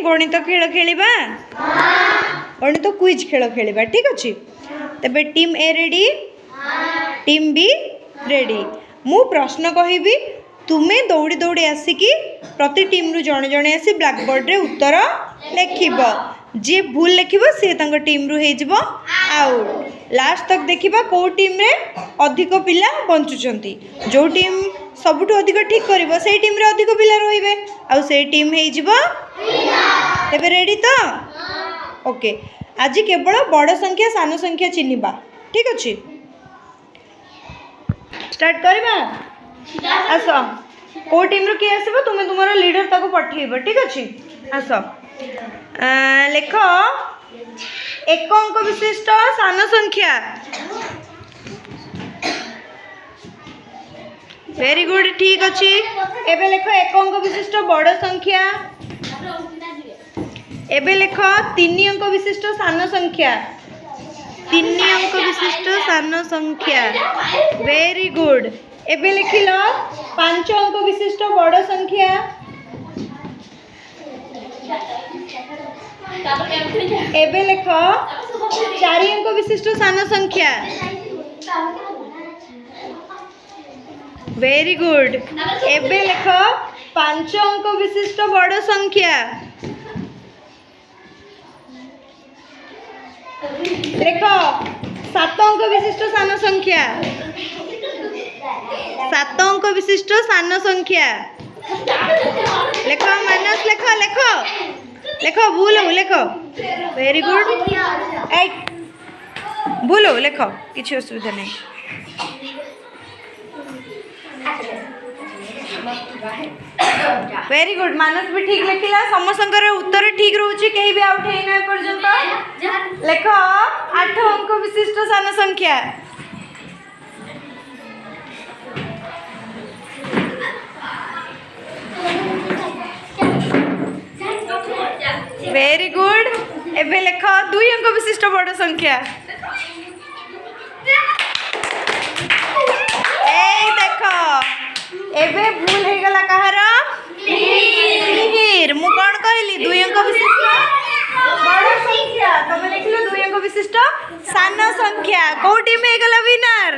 गणित खेल खेलिबा गणित क्विज खेल खेलिबा ठीक अच्छे तबे team A ready team be ready मु प्रश्न कहबी तुमे दौड़ी दौड़ी आसिकी प्रति टीम रु जणे जणे आसी ब्लैक बोर्ड रे उत्तर लिखिब जे भूल लिखिब सी तांको टीम रु हेजिबो आउट लास्ट तक देखिबा को टीम रे अधिक पिला बंचुचंती जो टीम सबुठु अधिक ठीक करिवो सेही टीम रे अधिक पिला रहिबे आ सेही टीम हेजिबो तबे रेडी तो ओके आज केवल बड़ संख्या सान संख्या चिन्हिबा ठीक अच्छे स्टार्ट करबा आस को टीम रू किए आसब तुम तुम लीडर ताको पठेब ठीक अच्छे आस लेख एक अंक विशिष्ट सान संख्या वेरी गुड ठीक अच्छे एबे लेख एक अंक विशिष्ट बड़ संख्या एबे लेख 3 अंक विशिष्ट सान संख्या 3 अंक विशिष्ट सान संख्या वेरी गुड एबे लिखिल 5 अंक विशिष्ट बड़ संख्या एबे लेख 4 अंक विशिष्ट सान संख्या वेरी गुड एबे लेख 5 अंक विशिष्ट बड़ संख्या लेख 7 अंक विशिष्ट सान संख्या 7 अंक विशिष्ट सान संख्या लेख मानस लेख लेख लेख भूल लेख वेरी गुड भूल लेख किसी असुविधा नहीं वेरी गुड मानस भी ठीक लिखिला समस्त उत्तर ठीक रोचे कहीं भी आउट है पर्यंत लेख 8 अंक विशिष्ट सान संख्या वेरी गुड एबे लेख 2 अंक विशिष्ट बड़ संख्या ए देख एबे भूल हे गला कहार मिहिर मु कोन कहली 2 अंक विशिष्ट बड़ संख्या तबे लिखलो 2 अंक विशिष्ट सान संख्या कोठी में हे गला विनर